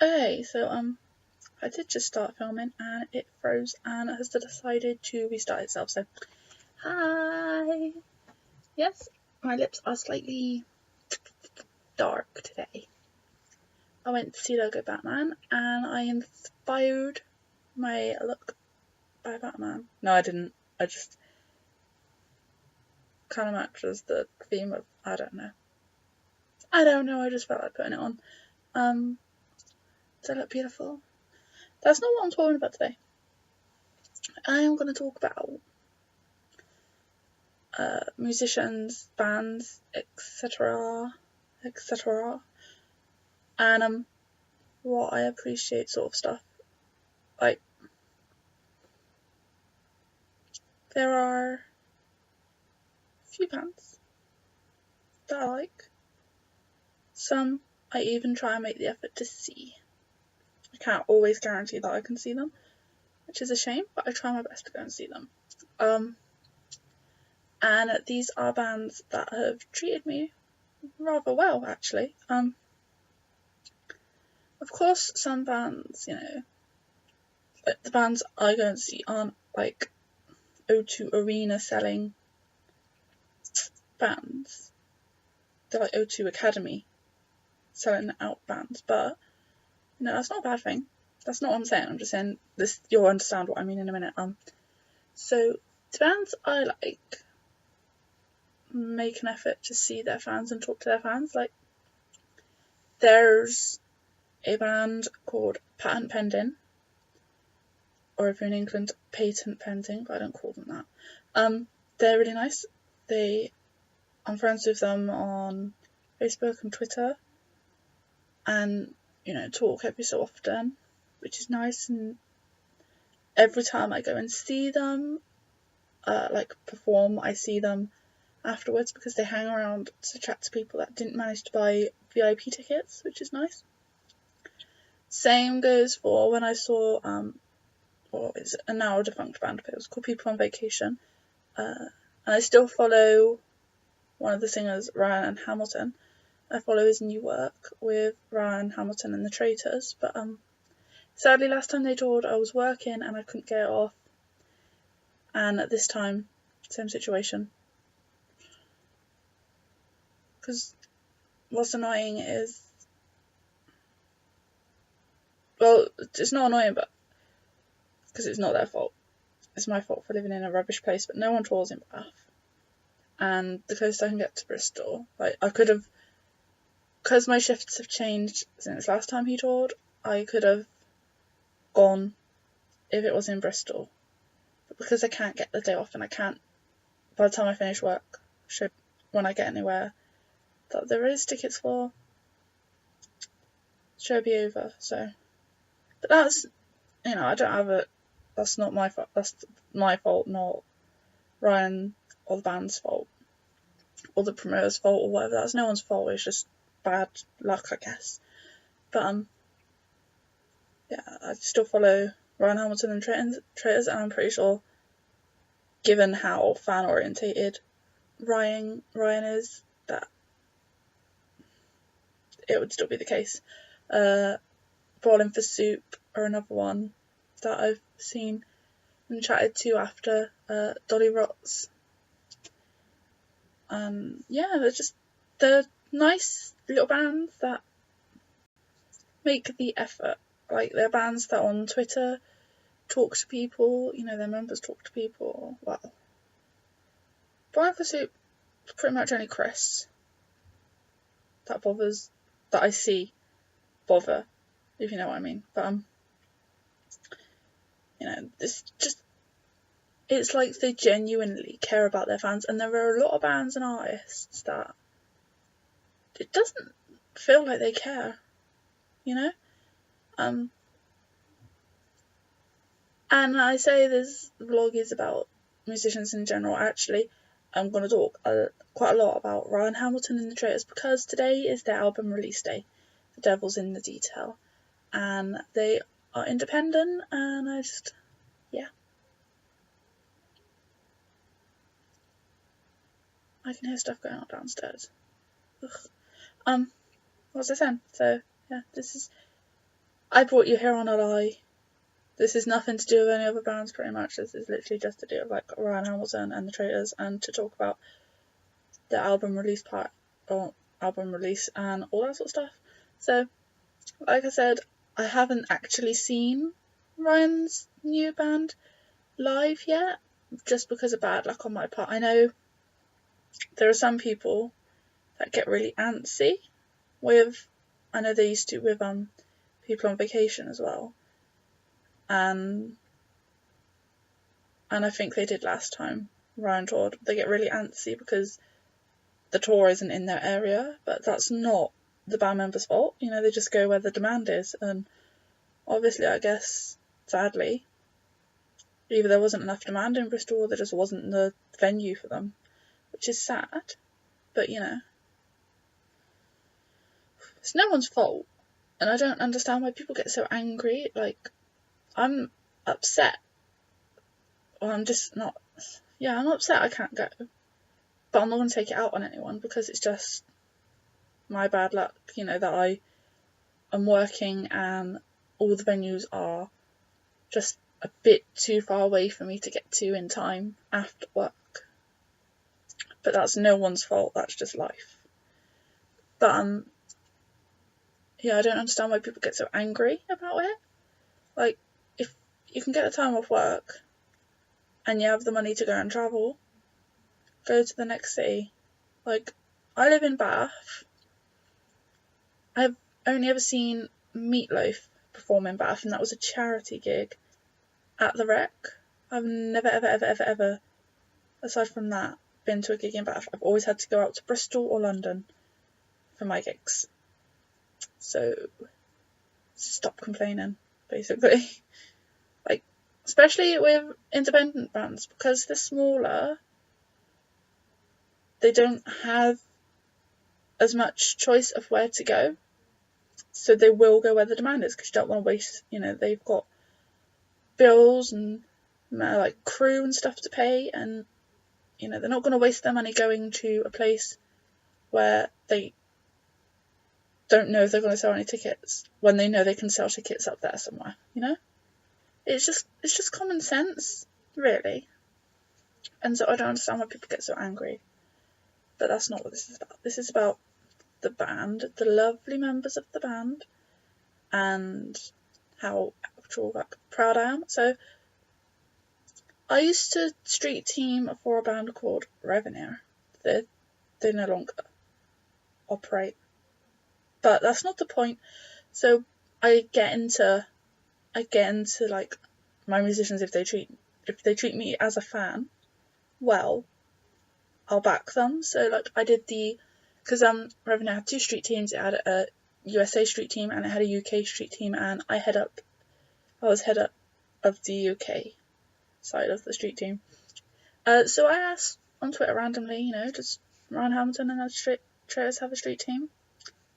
Okay, so I did just start filming and it froze and has decided to restart itself. So hi. Yes, my lips are slightly dark today. I went to see Lego Batman and I inspired my look by Batman. No, I didn't. I just kind of matches the theme of I don't know. I just felt like putting it on. Does it look beautiful? That's not what I'm talking about today. I am going to talk about musicians, bands, etc., etc., and what I appreciate, sort of stuff. Like, there are a few bands that I like. Some I even try and make the effort to see. I can't always guarantee that I can see them, which is a shame, but I try my best to go and see them. And these are bands that have treated me rather well, actually. Of course, some bands, the bands I go and see aren't like O2 Arena selling bands. They're like O2 Academy selling out bands, but that's not a bad thing. That's not what I'm saying. I'm just saying this. You'll understand what I mean in a minute. So the bands I like make an effort to see their fans and talk to their fans. Like, there's a band called Patent Pending, or if you're in England, Patent Pending, but I don't call them that. They're really nice. I'm friends with them on Facebook and Twitter, and talk every so often, which is nice. And every time I go and see them, perform, I see them afterwards because they hang around to chat to people that didn't manage to buy VIP tickets, which is nice. Same goes for when I saw it's a now defunct band, but it was called People on Vacation, and I still follow one of the singers, Ryan Hamilton. I follow his new work with Ryan Hamilton and The Traitors, but sadly last time they toured I was working and I couldn't get it off, and at this time, same situation. Because what's annoying is, well, it's not annoying, but because it's not their fault. It's my fault for living in a rubbish place, but no one tours in Bath. And the closest I can get to Bristol, I could have, because my shifts have changed since last time he toured, I could have gone if it was in Bristol. But because I can't get the day off and I can't, by the time I finish work, when I get anywhere that there is tickets for, show be over. So, but that's, I don't have it. That's not my fault. That's my fault, not Ryan or the band's fault or the promoter's fault or whatever. That's no one's fault. It's just bad luck, I guess. But I still follow Ryan Hamilton and Traitors, and I'm pretty sure, given how fan orientated Ryan is, that it would still be the case. Brawling for Soup are another one that I've seen and chatted to after Dolly Rots. They're nice little bands that make the effort. Like, they're bands that on Twitter talk to people, their members talk to people. Well, Brawling for Soup is pretty much only Chris that I see bother, if you know what I mean. But it's like they genuinely care about their fans, and there are a lot of bands and artists that it doesn't feel like they care, and I say this vlog is about musicians in general. Actually, I'm going to talk quite a lot about Ryan Hamilton and The Traitors because today is their album release day. The Devil's in the Detail, and they are independent, and I can hear stuff going on downstairs. Ugh. What was I saying? So, this is I brought you here on a lie. This is nothing to do with any other bands, pretty much. This is literally just to do with like Ryan Hamilton and the Traitors, and to talk about the album release and all that sort of stuff. So, like I said, I haven't actually seen Ryan's new band live yet, just because of bad luck on my part. I know there are some people that get really antsy with, I know they used to with people on vacation as well, and I think they did last time Ryan toured. They get really antsy because the tour isn't in their area, but that's not the band members' fault. You know, they just go where the demand is, and obviously, I guess, sadly, either there wasn't enough demand in Bristol or there just wasn't the venue for them, which is sad, but you know, it's no one's fault, and I don't understand why people get so angry. Like, I'm upset. Well, I'm just not, yeah, I'm upset I can't go, but I'm not going to take it out on anyone because it's just my bad luck, you know, that I am working and all the venues are just a bit too far away for me to get to in time after work. But that's no one's fault, that's just life. But yeah, I don't understand why people get so angry about it. Like, if you can get the time off work and you have the money to go and travel, go to the next city. Like, I live in Bath. I've only ever seen Meatloaf perform in Bath, and that was a charity gig at the Rec. I've never, ever, aside from that, been to a gig in Bath. I've always had to go out to Bristol or London for my gigs. So, stop complaining, basically. Like, especially with independent bands, because they're smaller, they don't have as much choice of where to go, so they will go where the demand is, because you don't want to waste, you know, they've got bills and like crew and stuff to pay, and you know, they're not going to waste their money going to a place where they don't know if they're going to sell any tickets when they know they can sell tickets up there somewhere, you know. It's just common sense, really. And so I don't understand why people get so angry, but that's not what this is about. This is about the band, the lovely members of the band, and how actual like proud I am. So I used to street team for a band called Revenue. They no longer operate, but that's not the point. So I get into like my musicians, if they treat me as a fan well, I'll back them. So like I did because Revenue had two street teams. It had a USA street team and it had a UK street team, and I was head up of the UK side of the street team. So I asked on Twitter randomly, you know, does Ryan Hamilton and the Traitors have a street team?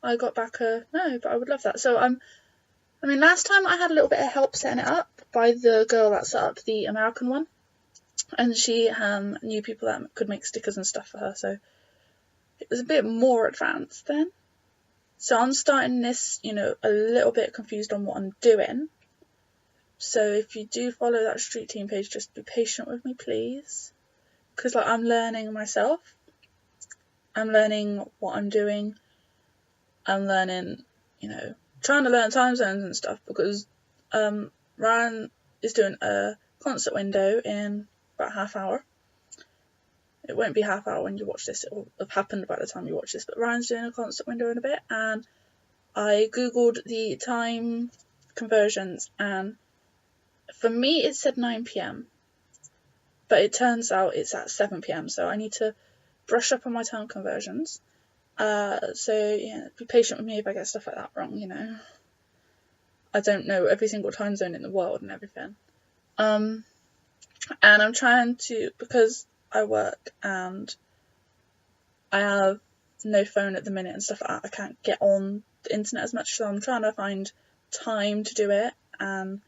I got back no, but I would love that. So I mean, last time I had a little bit of help setting it up by the girl that set up the American one, and she knew people that could make stickers and stuff for her, so it was a bit more advanced then. So I'm starting this, you know, a little bit confused on what I'm doing. So if you do follow that street team page, just be patient with me, please. Because like I'm learning myself. I'm learning what I'm doing. I'm learning, you know, trying to learn time zones and stuff, because Ryan is doing a concert window in about half hour. It won't be half hour when you watch this, it will have happened by the time you watch this, but Ryan's doing a concert window in a bit, and I googled the time conversions, and for me it said 9 PM, but it turns out it's at 7 PM, so I need to brush up on my time conversions. So yeah, be patient with me if I get stuff like that wrong, you know. I don't know every single time zone in the world and everything. And I'm trying to, because I work and I have no phone at the minute and stuff like that, I can't get on the internet as much, so I'm trying to find time to do it, and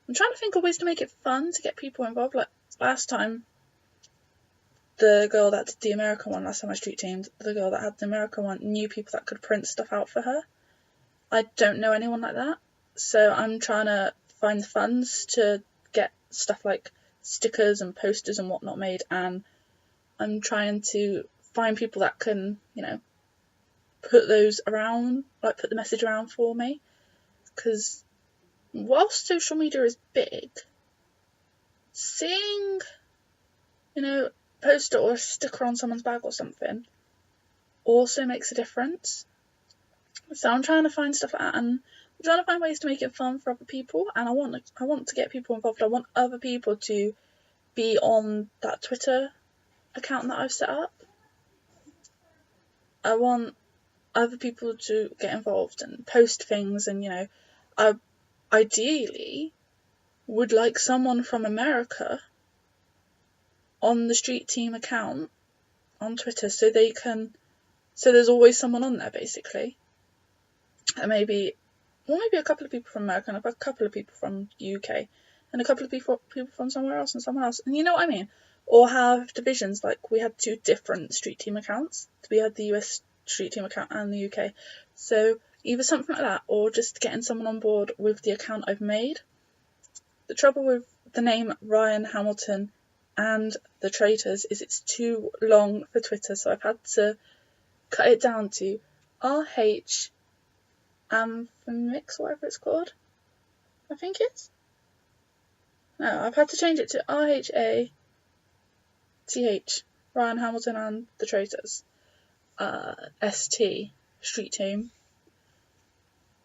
I'm trying to think of ways to make it fun, to get people involved. Like last time, the girl that did the American one, last time I street teamed, the girl that had the American one knew people that could print stuff out for her. I don't know anyone like that. So I'm trying to find the funds to get stuff like stickers and posters and whatnot made, and I'm trying to find people that can, put those around, like put the message around for me. Because whilst social media is big, seeing, poster or a sticker on someone's bag or something also makes a difference. So I'm trying to find stuff like that, and I'm trying to find ways to make it fun for other people, and I want to get people involved. I want other people to be on that Twitter account that I've set up. I want other people to get involved and post things, and I ideally would like someone from America on the Street Team account on Twitter, so there's always someone on there basically. And maybe a couple of people from America, and a couple of people from UK, and a couple of people from somewhere else and someone else, and you know what I mean? Or have divisions, like we had 2 different Street Team accounts. We had the US Street Team account and the UK. So either something like that, or just getting someone on board with the account I've made. The trouble with the name Ryan Hamilton and The Traitors is it's too long for Twitter, so I've had to cut it down to RH Mix, whatever it's called. I think it's. No, I've had to change it to RHATH, Ryan Hamilton and The Traitors, ST, Street Team,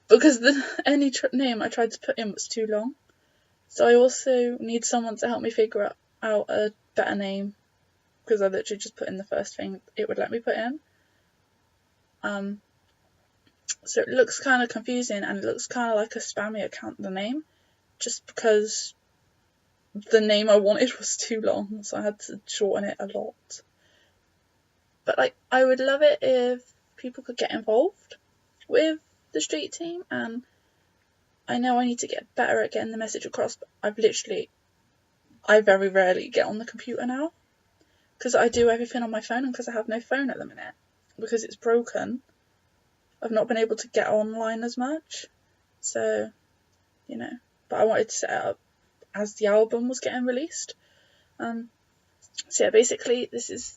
because any name I tried to put in was too long. So I also need someone to help me figure out a better name, because I literally just put in the first thing it would let me put in. So it looks kind of confusing, and it looks kind of like a spammy account, the name, just because the name I wanted was too long, so I had to shorten it a lot. But I would love it if people could get involved with the Street Team, and I know I need to get better at getting the message across, but I very rarely get on the computer now, because I do everything on my phone, and because I have no phone at the minute, because it's broken, I've not been able to get online as much. So, but I wanted to set it up as the album was getting released. So yeah, basically this is,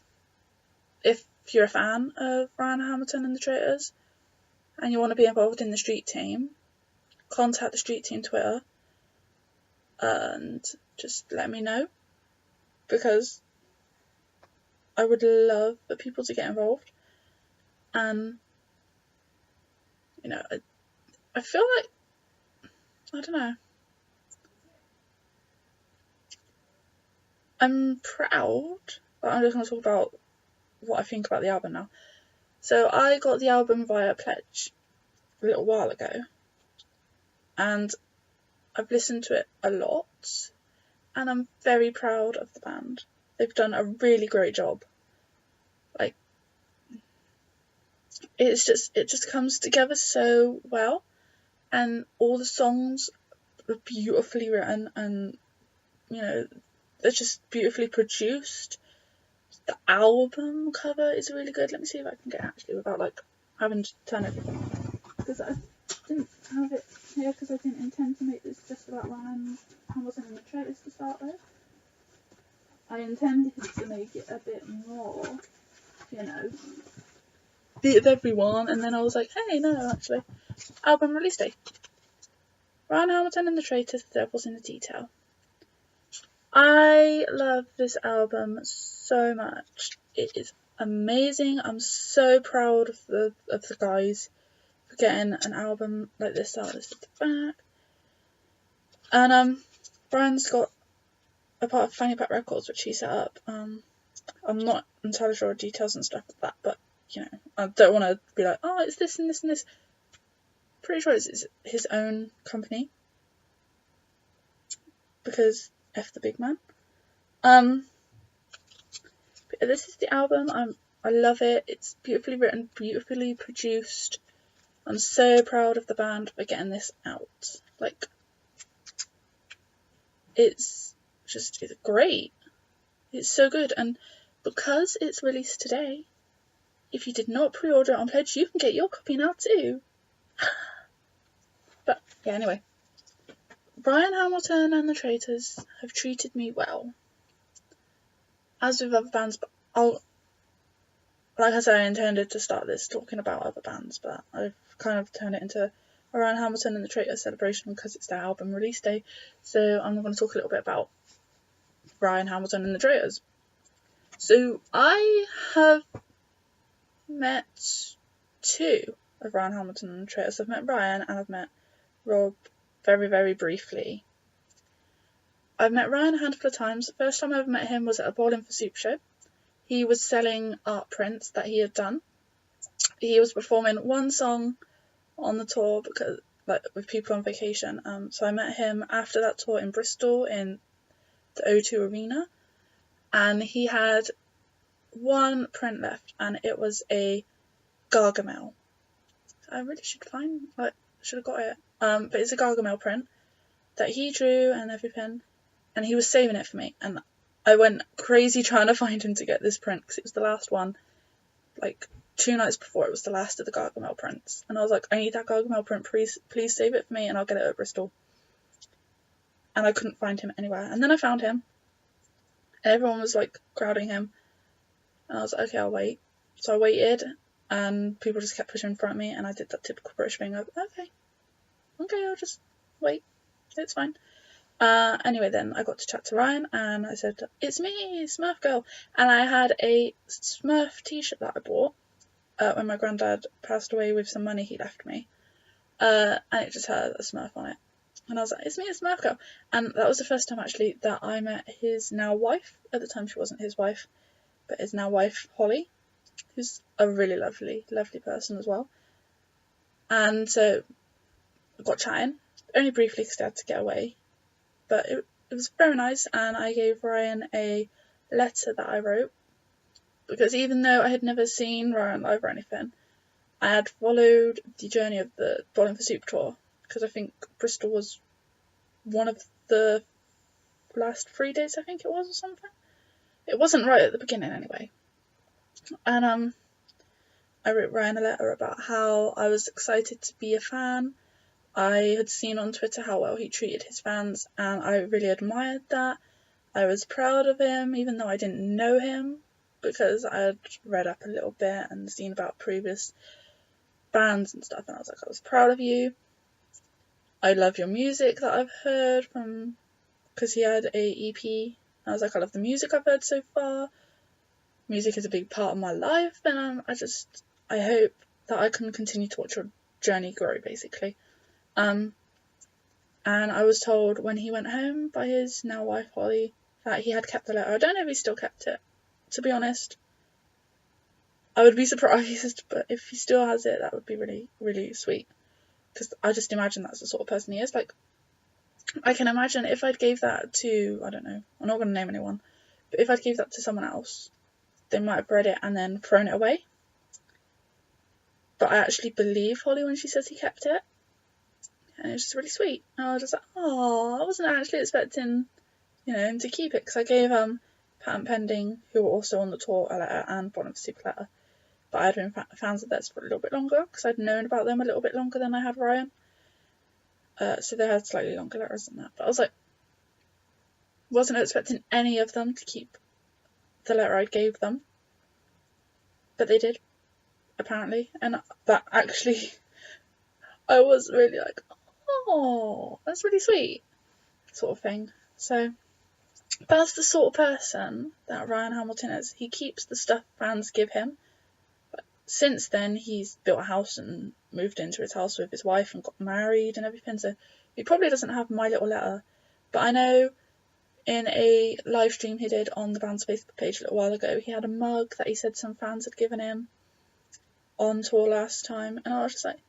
if you're a fan of Ryan Hamilton and The Traitors and you want to be involved in the Street Team, contact the Street Team Twitter and just let me know, because I would love for people to get involved. And I feel like, I don't know, I'm proud, but I'm just going to talk about what I think about the album now. So I got the album via Pledge a little while ago, and I've listened to it a lot, and I'm very proud of the band. They've done a really great job. It just comes together so well, and all the songs are beautifully written, and they're just beautifully produced. The album cover is really good. Let me see if I can get it actually without having to turn it, because I didn't have it here because I didn't intend to make this just about Ryan Hamilton and The Traitors to start with. I intended to make it a bit more, bit of everyone, and then I was like, hey, no, actually, album release date. Ryan Hamilton and The Traitors, The Devil's in the Detail. I love this album so much. It is amazing. I'm so proud of the guys for getting an album like this out. This is the back. And Brian's got a part of Fanny Pack Records, which he set up. I'm not entirely sure of details and stuff like that, but I don't want to be like, oh, it's this and this and this. Pretty sure it's his own company, because F the big man. But this is the album. I love it. It's beautifully written, beautifully produced. I'm so proud of the band for getting this out. It's great. It's so good, and because it's released today, if you did not pre-order it on Pledge, you can get your copy now too. But yeah, anyway. Brian Hamilton and the Traitors have treated me well, as with other bands, but like I said, I intended to start this talking about other bands, but I've kind of turned it into a Brian Hamilton and the Traitors celebration because it's their album release day, so I'm going to talk a little bit about Brian Hamilton and the Traitors. So I have met two of Brian Hamilton and the Traitors. I've met Brian and I've met Rob very, very briefly. I've met Ryan a handful of times. The first time I ever met him was at a Bowling for Soup show. He was selling art prints that he had done. He was performing one song on the tour because, like, with people on vacation. So I met him after that tour in Bristol in the O2 Arena, and he had one print left, and it was a Gargamel. I really should have got it. But it's a Gargamel print that he drew and everything, and he was saving it for me, and I went crazy trying to find him to get this print because it was the last one. Like 2 nights before, it was the last of the Gargamel prints, and I was like, I need that Gargamel print, please save it for me and I'll get it at Bristol. And I couldn't find him anywhere, and then I found him, and everyone was like crowding him, and I was like, okay, I'll wait. So I waited, and people just kept pushing in front of me, and I did that typical British thing of, okay, I'll just wait, it's fine. Anyway, then I got to chat to Ryan, and I said, it's me, Smurf Girl, and I had a Smurf t-shirt that I bought when my granddad passed away with some money he left me, and it just had a Smurf on it, and I was like, it's me, Smurf Girl, and that was the first time actually that I met his now wife. At the time she wasn't his wife, but his now wife, Holly, who's a really lovely person as well. And so I got chatting, only briefly because I had to get away, but it was very nice, and I gave Ryan a letter that I wrote, because even though I had never seen Ryan live or anything, I had followed the journey of the Bowling for Soup tour, because I think Bristol was one of the last 3 days, I think it was, or something. It wasn't right at the beginning anyway. And I wrote Ryan a letter about how I was excited to be a fan. I had seen on Twitter how well he treated his fans, and I really admired that. I was proud of him, even though I didn't know him, because I had read up a little bit and seen about previous bands and stuff, and I was like, I was proud of you. I love your music that I've heard from, because he had a EP. I was like, I love the music I've heard so far. Music is a big part of my life, and I hope that I can continue to watch your journey grow, basically. And I was told when he went home by his now wife Holly that he had kept the letter. I don't know if he still kept it, to be honest. I would be surprised, but if he still has it, that would be really, really sweet. Because I just imagine that's the sort of person he is. Like, I can imagine if I'd gave that to, I don't know, I'm not going to name anyone, but if I'd gave that to someone else, they might have read it and then thrown it away. But I actually believe Holly when she says he kept it. And it's just really sweet. And I was just like, oh, I wasn't actually expecting, him to keep it. Because I gave Patent Pending, who were also on the tour, a letter, and Bottom Super letter. But I'd been fans of theirs for a little bit longer, because I'd known about them a little bit longer than I had Ryan. So they had slightly longer letters than that. But I was like, wasn't expecting any of them to keep the letter I gave them. But they did, apparently. And that actually, I was really like, oh, that's really sweet, sort of thing. So that's the sort of person that Ryan Hamilton is. He keeps the stuff fans give him. But since then, he's built a house and moved into his house with his wife and got married and everything. So he probably doesn't have my little letter. But I know in a live stream he did on the band's Facebook page a little while ago, he had a mug that he said some fans had given him on tour last time. And I was just like,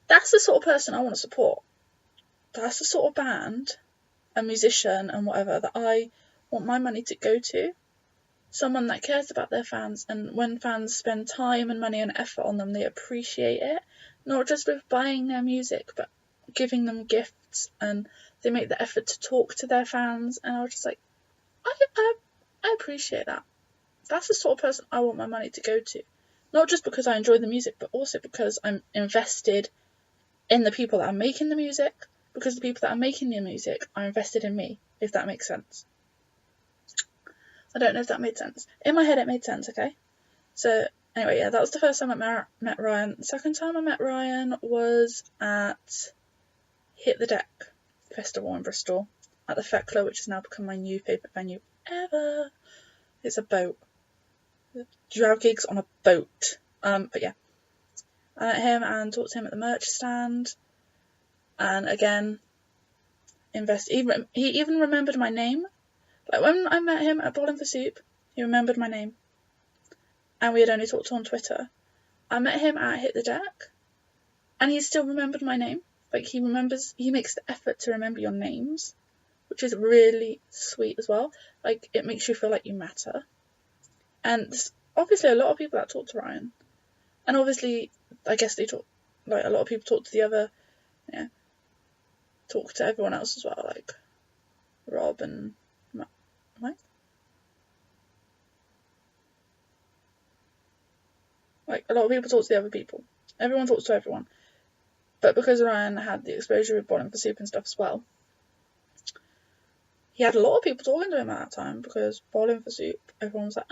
that's the sort of person I want to support. That's the sort of band, a musician and whatever, that I want my money to go to. Someone that cares about their fans, and when fans spend time and money and effort on them, they appreciate it. Not just with buying their music, but giving them gifts, and they make the effort to talk to their fans. And I was just like, I appreciate that. That's the sort of person I want my money to go to. Not just because I enjoy the music, but also because I'm invested in the people that are making the music, because the people that are making the music are invested in me, if that makes sense. I don't know if that made sense. In my head it made sense, okay? So anyway, yeah, that was the first time I met Ryan. The second time I met Ryan was at Hit the Deck Festival in Bristol at the Fecla, which has now become my new favourite venue ever. It's a boat. You have gigs on a boat. But yeah, I met him and talked to him at the merch stand, and again, he even remembered my name. Like when I met him at Bowling for Soup, he remembered my name, and we had only talked on Twitter. I met him at Hit the Deck, and he still remembered my name. Like he makes the effort to remember your names, which is really sweet as well. Like it makes you feel like you matter. And there's obviously a lot of people that talk to Ryan, and obviously I guess they talk, like a lot of people talk to the other, yeah, talk to everyone else as well, like Rob and Mike. Like a lot of people talk to the other people. Everyone talks to everyone. But because Ryan had the exposure with Bowling for Soup and stuff as well, he had a lot of people talking to him at that time, because Bowling for Soup, everyone was like,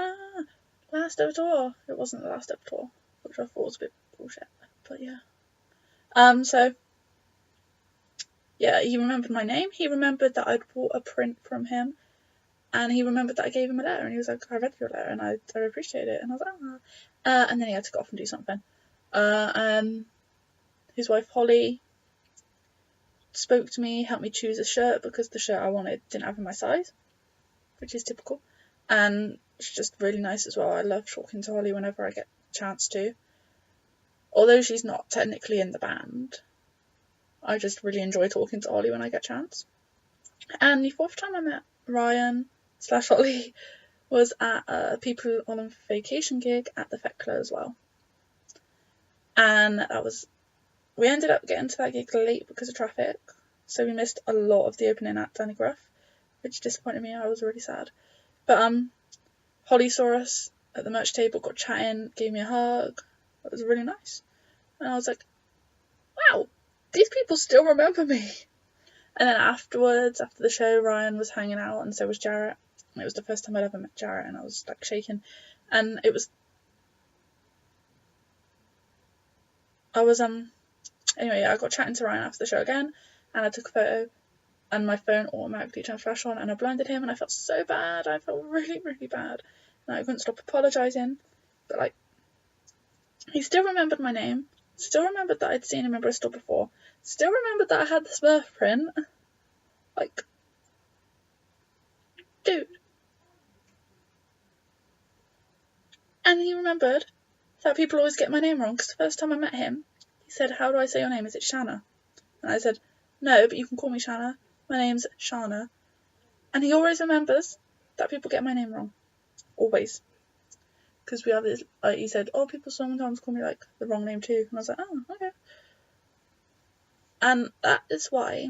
last ever tour. It wasn't the last ever tour, which I thought was a bit bullshit, but yeah. So, yeah, he remembered my name, he remembered that I'd bought a print from him, and he remembered that I gave him a letter, and he was like, I read your letter, and I appreciate it, and I was like, and then he had to go off and do something. His wife Holly spoke to me, helped me choose a shirt, because the shirt I wanted didn't have in my size, which is typical, and it's just really nice as well. I love talking to Holly whenever I get a chance to. Although she's not technically in the band, I just really enjoy talking to Holly when I get a chance. And the fourth time I met Ryan / Holly was at a People on Vacation gig at the Fecla as well. And we ended up getting to that gig late because of traffic, so we missed a lot of the opening act, Danny Gruff, which disappointed me. I was really sad. But Holly saw us at the merch table, got chatting, gave me a hug. It was really nice. And I was like, wow, these people still remember me. And then afterwards, after the show, Ryan was hanging out, and so was Jarrett. It was the first time I'd ever met Jarrett, and I was like shaking. And it was, anyway, I got chatting to Ryan after the show again, and I took a photo, and my phone automatically turned flash on, and I blinded him, and I felt so bad. I felt really, really bad. And I couldn't stop apologising, but like, he still remembered my name, still remembered that I'd seen him in Bristol before, still remembered that I had the Smurf print. Like, dude. And he remembered that people always get my name wrong, because the first time I met him, he said, how do I say your name? Is it Shanna? And I said, no, but you can call me Shanna. My name's Shana. And he always remembers that people get my name wrong. Always. Because we have this, he said, people sometimes call me, like, the wrong name too. And I was like, oh, okay. And that is why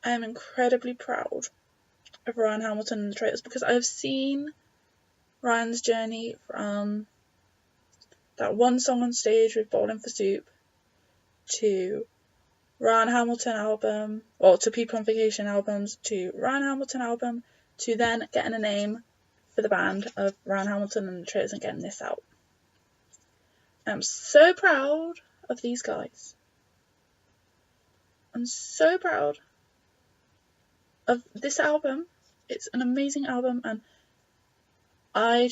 I am incredibly proud of Ryan Hamilton and the Traitors, because I have seen Ryan's journey from that one song on stage with Bowling for Soup to Ryan Hamilton album, or to People on Vacation albums, to Ryan Hamilton album, to then getting a name for the band of Ryan Hamilton and the Traitors and getting this out. I'm so proud of these guys. I'm so proud of this album. It's an amazing album, and I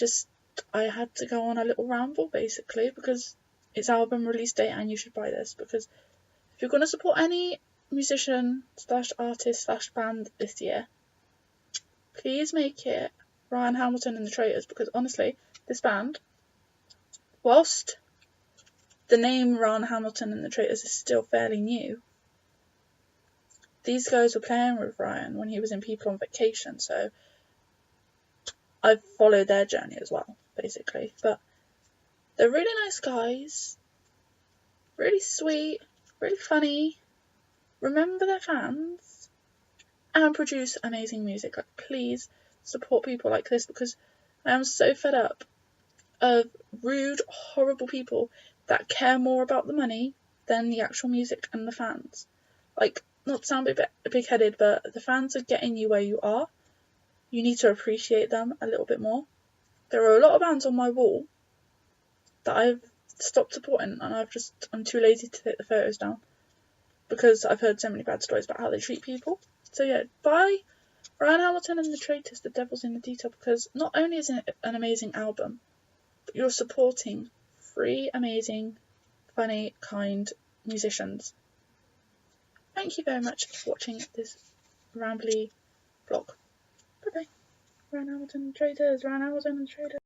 had to go on a little ramble basically, because it's album release date and you should buy this, because if you're going to support any musician / artist / band this year, please make it Ryan Hamilton and the Traitors, because honestly, this band, whilst the name Ryan Hamilton and the Traitors is still fairly new, these guys were playing with Ryan when he was in People on Vacation, so I've followed their journey as well, basically. But they're really nice guys, really sweet, really funny, remember their fans, and produce amazing music. Like, please support people like this, because I am so fed up of rude, horrible people that care more about the money than the actual music and the fans. Like, not to sound a bit big-headed, but the fans are getting you where you are. You need to appreciate them a little bit more. There are a lot of bands on my wall that I've stopped supporting, and I'm too lazy to take the photos down because I've heard so many bad stories about how they treat people. So yeah, buy Hamilton and The Traitors, The Devil's in the Detail, because not only is it an amazing album, but you're supporting 3 amazing, funny, kind musicians. Thank you very much for watching this rambly vlog. Bye bye. Hamilton and Traitors, Hamilton and Traitors.